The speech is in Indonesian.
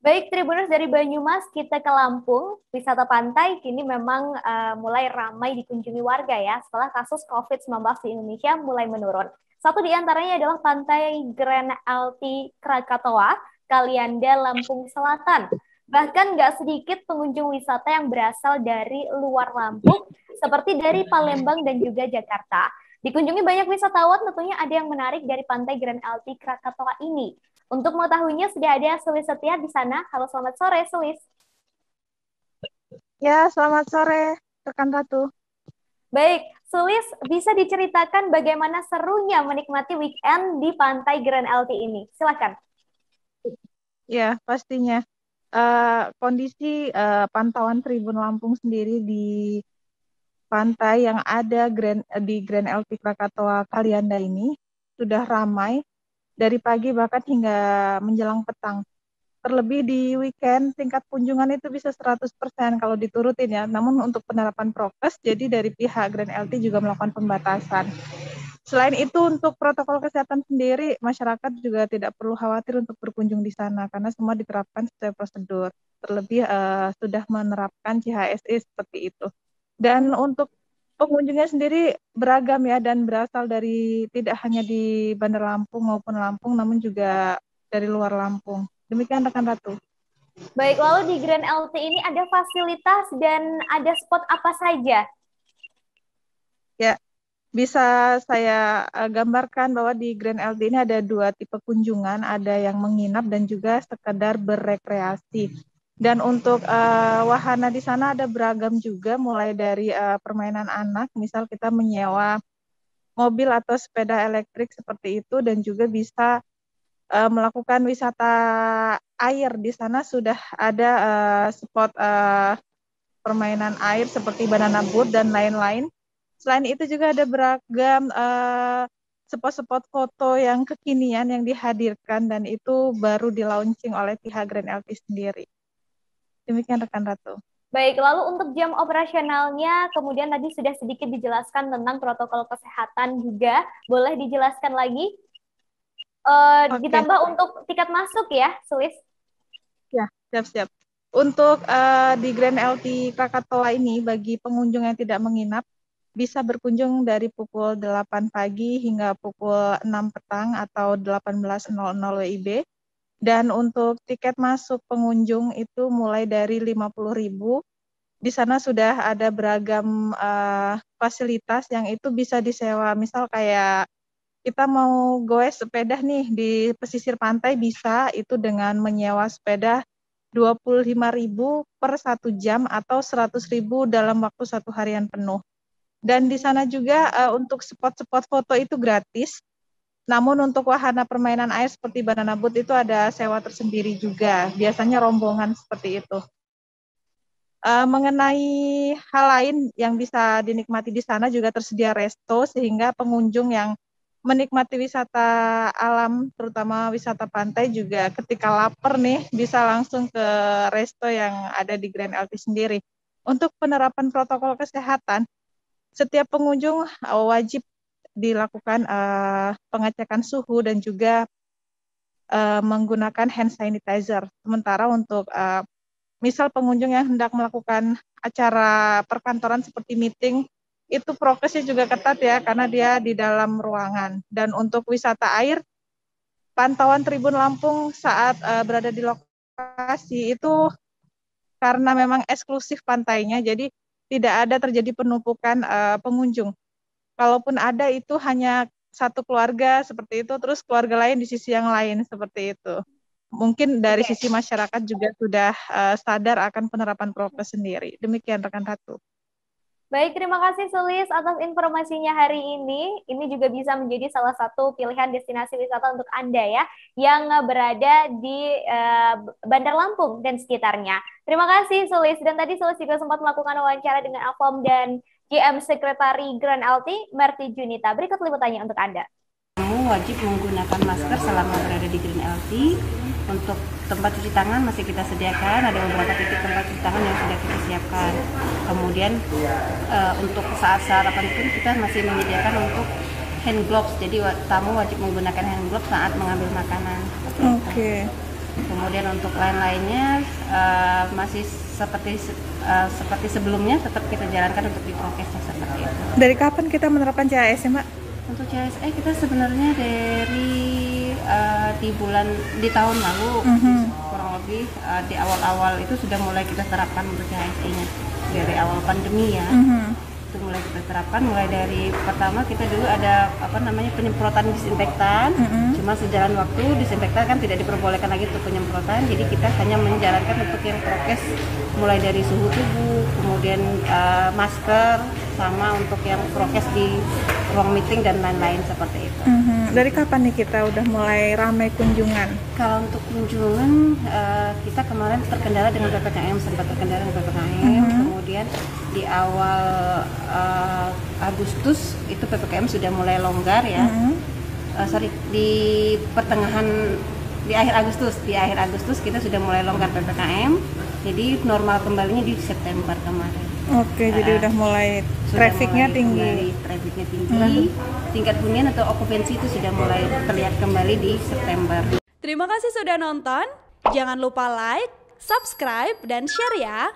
Baik, Tribuners dari Banyumas, kita ke Lampung. Wisata pantai kini memang mulai ramai dikunjungi warga ya, setelah kasus COVID-19 di Indonesia mulai menurun. Satu di antaranya adalah Pantai Grand Alti Krakatoa, Kalianda, Lampung Selatan. Bahkan nggak sedikit pengunjung wisata yang berasal dari luar Lampung, seperti dari Palembang dan juga Jakarta. Dikunjungi banyak wisatawan, tentunya ada yang menarik dari Pantai Grand Alti Krakatoa ini. Untuk mengetahuinya sudah ada Sulis Setia di sana. Halo, selamat sore, Sulis. Ya, selamat sore, rekan Ratu. Baik, Sulis, bisa diceritakan bagaimana serunya menikmati weekend di Pantai Grand Alti ini? Silakan. Ya, pastinya. Kondisi pantauan Tribun Lampung sendiri di pantai yang ada di Grand LT Krakatoa Kalianda ini sudah ramai dari pagi bahkan hingga menjelang petang. Terlebih di weekend, tingkat kunjungan itu bisa 100% kalau diturutin ya. Namun untuk penerapan prokes, jadi dari pihak Grand LT juga melakukan pembatasan. Selain itu, untuk protokol kesehatan sendiri, masyarakat juga tidak perlu khawatir untuk berkunjung di sana karena semua diterapkan sesuai prosedur. Terlebih sudah menerapkan CHSE seperti itu. Dan untuk pengunjungnya sendiri beragam ya dan berasal dari tidak hanya di Bandar Lampung maupun Lampung, namun juga dari luar Lampung. Demikian rekan Ratu. Baik, lalu di Grand Alti ini ada fasilitas dan ada spot apa saja? Ya, bisa saya gambarkan bahwa di Grand LD ini ada dua tipe kunjungan, ada yang menginap dan juga sekedar berrekreasi. Dan untuk wahana di sana ada beragam juga, mulai dari permainan anak, misal kita menyewa mobil atau sepeda elektrik seperti itu, dan juga bisa melakukan wisata air. Di sana sudah ada spot permainan air seperti banana boat dan lain-lain. Selain itu juga ada beragam spot-spot foto yang kekinian yang dihadirkan dan itu baru di-launching oleh pihak Grand LT sendiri. Demikian rekan Ratu. Baik, lalu untuk jam operasionalnya, kemudian tadi sudah sedikit dijelaskan tentang protokol kesehatan juga. Boleh dijelaskan lagi? Oke, Ditambah untuk tiket masuk ya, Sulis? ya siap-siap. Untuk di Grand LT Krakatoa ini, bagi pengunjung yang tidak menginap, bisa berkunjung dari pukul 8 pagi hingga pukul 6 petang atau 18.00 WIB. Dan untuk tiket masuk pengunjung itu mulai dari 50.000. Di sana sudah ada beragam fasilitas yang itu bisa disewa. Misal kayak kita mau goes sepeda nih di pesisir pantai bisa itu dengan menyewa sepeda 25.000 per 1 jam atau 100.000 dalam waktu 1 harian penuh. Dan di sana juga untuk spot-spot foto itu gratis. Namun untuk wahana permainan air seperti banana boat itu ada sewa tersendiri juga. Biasanya rombongan seperti itu. Mengenai hal lain yang bisa dinikmati di sana juga tersedia resto sehingga pengunjung yang menikmati wisata alam terutama wisata pantai juga ketika lapar nih bisa langsung ke resto yang ada di Grand LT sendiri. Untuk penerapan protokol kesehatan, setiap pengunjung wajib dilakukan pengecekan suhu dan juga menggunakan hand sanitizer. Sementara untuk misal pengunjung yang hendak melakukan acara perkantoran seperti meeting, itu prokesnya juga ketat ya, karena dia di dalam ruangan. Dan untuk wisata air, pantauan Tribun Lampung saat berada di lokasi itu karena memang eksklusif pantainya, jadi tidak ada terjadi penumpukan pengunjung. Kalaupun ada itu hanya satu keluarga seperti itu, terus keluarga lain di sisi yang lain seperti itu. Mungkin dari Oke. sisi masyarakat juga sudah sadar akan penerapan prokes sendiri. Demikian rekan Ratu. Baik, terima kasih Sulis atas informasinya hari ini. Ini juga bisa menjadi salah satu pilihan destinasi wisata untuk Anda ya, yang berada di Bandar Lampung dan sekitarnya. Terima kasih Sulis. Dan tadi Sulis juga sempat melakukan wawancara dengan Avom dan GM Sekretari Grand Alti, Marti Junita. Berikut liputannya untuk Anda. Kamu wajib menggunakan masker selama berada di Green LT. Untuk tempat cuci tangan masih kita sediakan, ada beberapa titik tempat cuci tangan yang sudah kita siapkan. Kemudian untuk saat sarapan pun kita masih menyediakan untuk hand gloves. Jadi tamu wajib menggunakan hand gloves saat mengambil makanan. Oke. Kemudian untuk lain-lainnya masih seperti sebelumnya, tetap kita jalankan untuk di prokesnya seperti itu. Dari kapan kita menerapkan CHS ya, Mbak? Untuk CHSE kita sebenarnya dari di tahun lalu, kurang lebih di awal-awal itu sudah mulai kita terapkan untuk CHSE-nya dari awal pandemi ya. Itu mulai kita terapkan, mulai dari pertama kita dulu ada penyemprotan disinfektan. Cuma sejalan waktu disinfektan kan tidak diperbolehkan lagi untuk penyemprotan, jadi kita hanya menjalankan untuk yang prokes mulai dari suhu tubuh, kemudian masker, sama untuk yang prokes di ruang meeting dan lain-lain seperti itu. Dari kapan nih kita udah mulai ramai kunjungan? Kalau untuk kunjungan kita kemarin terkendala dengan PPKM, sempat terkendala dengan PPKM. Kemudian di awal Agustus itu PPKM sudah mulai longgar ya. Di akhir Agustus kita sudah mulai longgar PPKM. Jadi normal kembalinya di September kemarin. Oke, jadi udah mulai trafficnya tinggi. Tingkat hunian atau okupansi itu sudah mulai terlihat kembali di September. Terima kasih sudah nonton. Jangan lupa like, subscribe, dan share ya.